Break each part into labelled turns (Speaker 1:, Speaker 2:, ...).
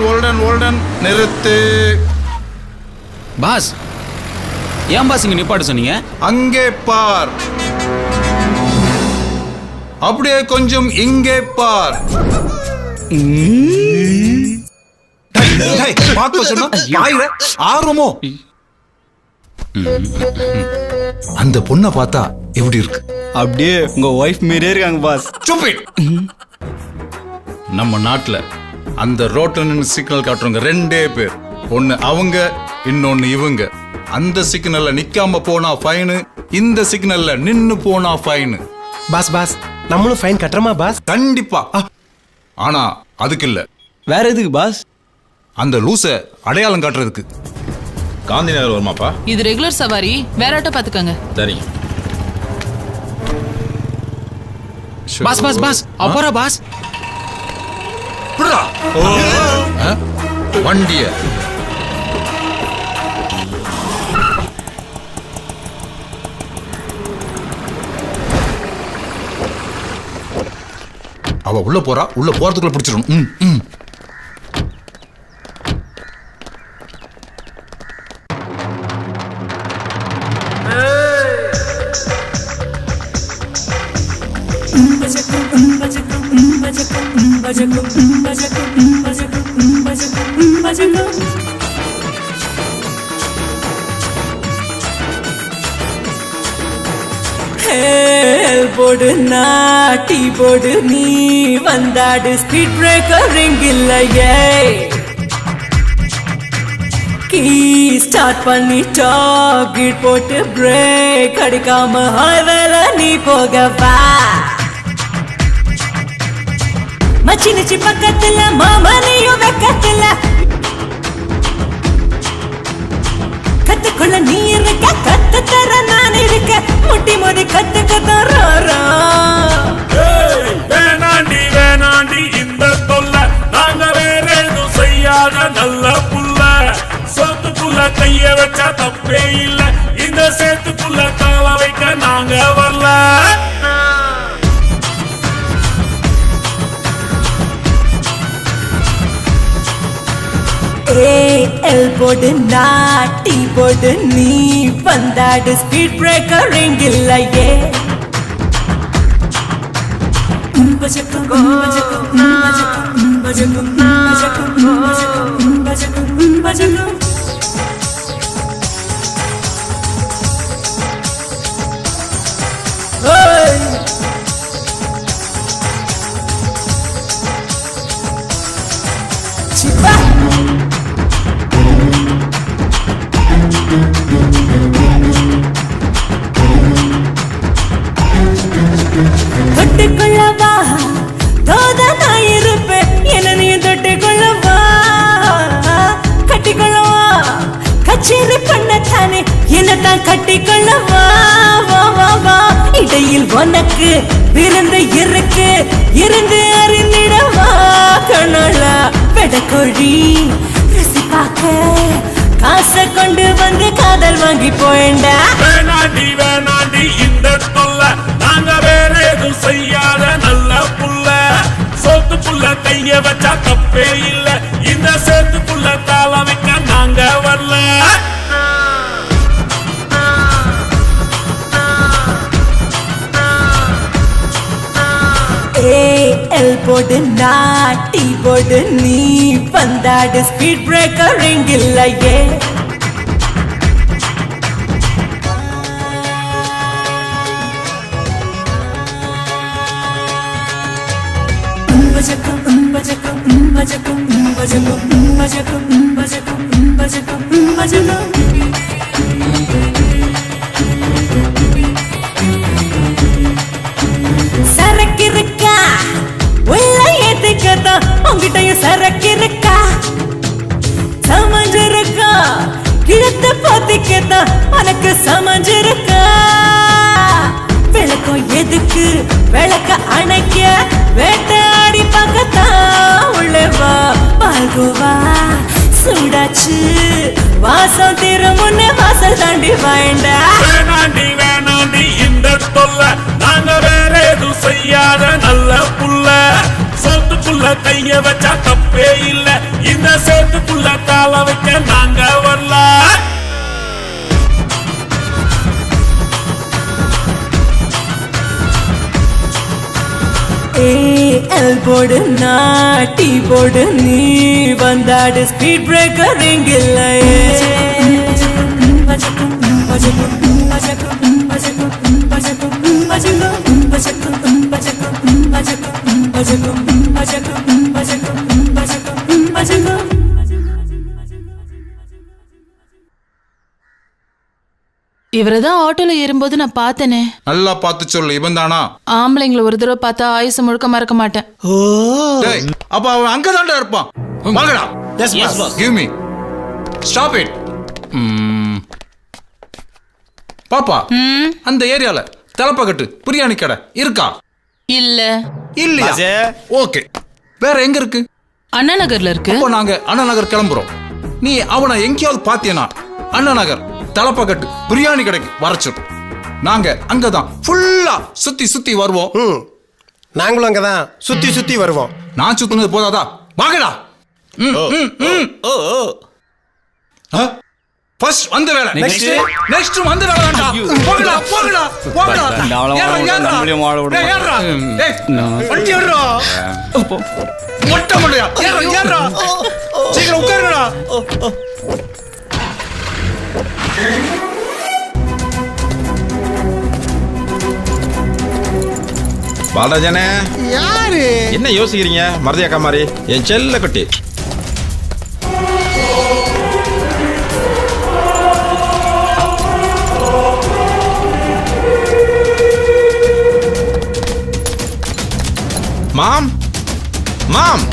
Speaker 1: Olden நிறுத்து.
Speaker 2: Pass, ஏன் pass இங்க நிப்பாட்ட சொன்னீங்க?
Speaker 1: அங்கே பார், அப்படியே கொஞ்சம் இங்கே பார். ஆர்வமோ அந்த பொண்ணை பார்த்தா எப்படி இருக்கு?
Speaker 3: அப்படியே உங்க ஒய்ஃப் மீறே இருக்காங்க பாஸ்.
Speaker 1: நம்ம நாட்டுல அந்த ரோட்ல நின்று சிக்னல் காட்டுறவங்க ரெண்டே பேர். ஒன்னு அவங்க, இன்னொன்னு இவங்க. அந்த சிக்னல்ல நிக்காம போனா ஃபைனு, இந்த சிக்னல்ல நின்னு போனா ஃபைனு.
Speaker 4: பாஸ் நம்மளும் ஃபைன் கட்டுறோமா பாஸ்?
Speaker 1: கண்டிப்பா. ஆனா அதுக்கு இல்ல.
Speaker 3: வேற எதுக்கு பாஸ்?
Speaker 1: அந்த லூச அடையாளம் காட்டுறதுக்கு.
Speaker 5: காந்தி நகர் வருமாப்பா?
Speaker 6: இது ரெகுலர் சவாரி, வேற ஆட்டோ பாத்துக்கங்க.
Speaker 5: சரிங்க
Speaker 2: பாஸ் அப்பறா பாஸ்.
Speaker 1: வண்டிய அவ உள்ள போறா, உள்ள போறதுக்குள்ள பிடிச்சிடும்.
Speaker 7: போடு நாட்டி போடு நீ வந்தாடு ஸ்பீட் பிரேக்கர் ரிங் இல்லையே கீ ஸ்டார்ட் பண்ணிட்டோ கீட் போட்டு பிரேக் அடிக்காம ஹைவேல நீ போகவா மச்சி நிச்சி பக்கத்துல மாமா நீயும் வெக்கத்துல கத்துக்குள்ள நீ இருக்க கத்து தர நான் இருக்க முட்டி மோதி கத்துக்கத்தான்
Speaker 8: வேணாண்டி இந்த தொல்ல நாங்க வேற எதுவும் செய்யாத நல்ல புள்ள சொத்துக்குள்ள கைய வச்சா தப்பே இல்ல இந்த சேத்துக்குள்ள கால வைக்க நாங்க வரல
Speaker 7: போடு நாட்டி போடு நீ வந்தாடு ஸ்பீட் பிரேக்கர் ரிங் இல்லையே தொட்டுக்கொள்ளவா தோத நான் இருப்பேன் என்ன நீ தொட்டுக்கொள்ளவா கட்டிக்கொள்ளவா கச்சேரி பண்ணத்தானே என்னதான் கட்டிக்கொள்ளவா வா வா வா இடையில் உனக்கு விருந்து இருக்கு இருந்து அறிந்திடவா கண்ணோல பெடக்கொழி ருசி பார்க்க காசை கொண்டு வந்து காதல் வாங்கி போயண்டா
Speaker 8: வேணாண்டி இந்த தொல்ல நாங்க வேற எதுவும் செய்யாத நல்ல புள்ள சொத்துக்குள்ள கைய வச்சா தப்பே இல்ல இந்த சேத்துக்குள்ள கால வைக்க நாங்க வரல
Speaker 7: போடு நாட்டி போடு நீ வந்தாடு ஸ்பீட் பிரேக்கர் ரிங் இல்லையே சரக்கு இருக்கா உள்ள ஏத்துக்கதா உங்கிட்டயும் சரக்கு இருக்கா சமஞ்சிருக்கா கிழத்த போத்திக்கதா உனக்கு சமஞ்சிருக்கா விளக்கம் எதுக்கு விளக்க அணைக்க வேட்டையாடி பக்கத்தான் உள்ளவா பால்கோவா சூடாச்சு வாசம் திருமுன்ன வாசல் தாண்டி வாண்டா
Speaker 8: வேணாண்டி இந்த தொல்ல நாங்க வேற எதுவும் செய்யாத நல்ல புள்ள சொத்துக்குள்ள கைய வச்சா தப்பே இல்ல இந்த சேத்துக்குள்ள கால வைக்க நாங்க வரல.
Speaker 7: எல் போடு நாட்டி போடு நீ வந்தாடு ஸ்பீட் பிரேக்கர் எங்கில்லையே
Speaker 6: இவரதான் ஆட்டோல ஏறும்போது நான் பார்த்தேனே.
Speaker 1: நல்லா பார்த்து சொல்லு, இவன் தானா?
Speaker 6: ஆம்பளைங்களை ஒரு தடவை பார்த்தா ஆயுசு முழுக்க மறக்க மாட்டேன்.
Speaker 1: டேய், அப்ப அவன் அங்கதான்டா இருப்பான். வாங்கடா.
Speaker 4: Yes, boss.
Speaker 1: Give me. Stop it. பாப்பா, அந்த ஏரியால தலப்பகட்டு பிரியாணி கடை இருக்கா?
Speaker 6: இல்ல.
Speaker 1: இல்லையா? ஓகே. வேற எங்க இருக்கு?
Speaker 6: அண்ணா நகர்ல இருக்கு.
Speaker 1: இப்போ நாங்க அண்ணா நகர் கிளம்புறோம். நீ அவனை எங்கேயாவது பாத்தியனா அண்ணா நகர் தலப்பகட்டு பிரியாணி கடைக்கு வரச்சு. நாங்க அங்கதான் ஃபுல்லா சுத்தி சுத்தி வருவோம்.
Speaker 4: நாங்களும் அங்கதான் சுத்தி சுத்தி வருவோம்.
Speaker 1: நான் சுத்தினது போதாதா? வாங்கடா. ஃபர்ஸ்ட் வந்த வேலை. நெக்ஸ்ட் வந்த வேலை வேண்டாம். போங்கடா போங்கடா போங்கடா. ஏறா. ஏய் வண்டி ஏறா. மொட்டை மண்டையா. ஏறா. சீக்கிரம் உட்காருங்கடா.
Speaker 5: பாலராஜனே,
Speaker 4: யாரு?
Speaker 5: என்ன யோசிக்கிறீங்க? மறதியாக்கா மாதிரி என் செல்ல குட்டி. மாம் மாம்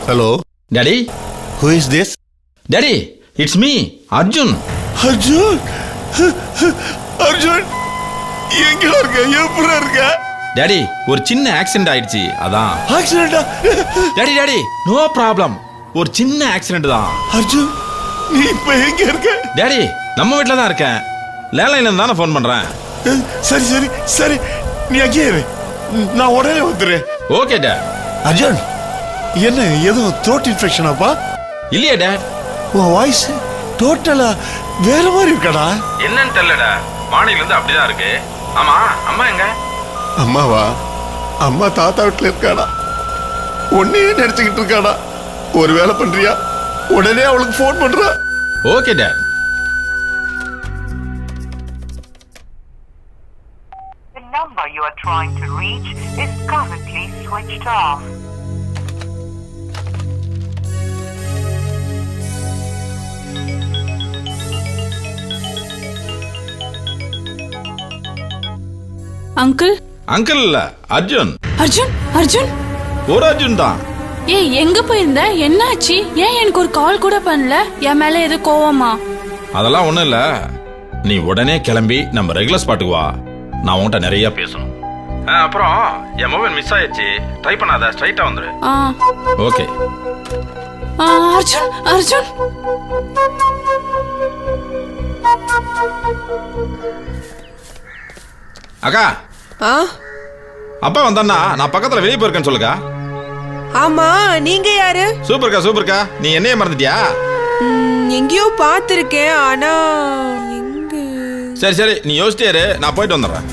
Speaker 9: Hello.
Speaker 5: Daddy?
Speaker 9: Who is this?
Speaker 5: Daddy, it's me, Arjun.
Speaker 9: Arjun? Arjun? எங்க இருக்க? எப்பற இருக்க?
Speaker 5: Daddy, ஒரு சின்ன ஆக்சிடென்ட் ஆயிடுச்சு. அதான்.
Speaker 9: ஆக்சிடென்ட்டா?
Speaker 5: Daddy, no problem. ஒரு சின்ன ஆக்சிடென்ட் தான்.
Speaker 9: அர்ஜுன், நீ இப்ப எங்க இருக்க?
Speaker 5: Daddy, நம்ம வீட்ல தான் இருக்கேன். லேண்ட்லைன்ல இருந்து தான் ஃபோன் பண்றேன்.
Speaker 9: சரி. நீ அங்கே இரு. நான் உடனே வந்துறேன்.
Speaker 5: Okay dot.
Speaker 9: அர்ஜுன், என்ன ஏதோ த்ரோட் இன்ஃபெக்ஷனாப்பா?
Speaker 5: இல்லையே டாட்.
Speaker 9: உன் வாய்ஸ் டோட்டலா வேற மாதிரி இருக்கடா.
Speaker 5: என்னன்னு தெரியலடா. மார்னிங்ல இருந்து அப்படிதான் இருக்கு. ஆமா, அம்மா எங்க?
Speaker 9: அம்மாவா? அம்மா தாத்தா வீட்டுல இருக்காடா. ஒன்னே நினைச்சுக்கிட்டு இருக்காடா. ஒரு வேலை பண்றியா? உடனே அவளுக்கு ஃபோன் பண்றா.
Speaker 5: Okay date.
Speaker 10: The number you are trying to reach is currently switched off.
Speaker 6: Uncle
Speaker 5: uncle இல்ல, அர்ஜுன்.
Speaker 6: அர்ஜுன் அர்ஜுன்
Speaker 5: ஒரு அர்ஜுன் தான்.
Speaker 6: ஏய் எங்க போயிருந்த? என்னாச்சு? ஏன் எனக்கு ஒரு கால் கூட பண்ணல? என் மேல எது கோவமா?
Speaker 5: அதெல்லாம் ஒண்ணும் இல்ல. நீ உடனே கிளம்பி நம்ம ரெகுலர் ஸ்பாட்டுக்கு வா. நான் உன்கிட்ட நிறைய பேசணும். அப்புறம் என் மொபைல் மிஸ் ஆயிடுச்சு. ட்ரை பண்ணாத, ஸ்ட்ரைட்டா வந்துரு. ஓகே.
Speaker 6: அர்ஜுன் அர்ஜுன்
Speaker 5: அக்கா, அப்பா வந்தான்னா நான் பக்கத்துல வெளியே போயிருக்கேன்னு சொல்லுக்கா.
Speaker 7: ஆமா, நீங்க யாரு?
Speaker 5: சூப்பர்க்கா சூப்பர்க்கா. நீ என்னைய மறந்துட்டியா?
Speaker 7: எங்கேயோ பாத்திருக்கேன், ஆனா எங்க?
Speaker 5: சரி சரி, நீ யோசிச்சியாரு, நான் போயிட்டு வந்துடுறேன்.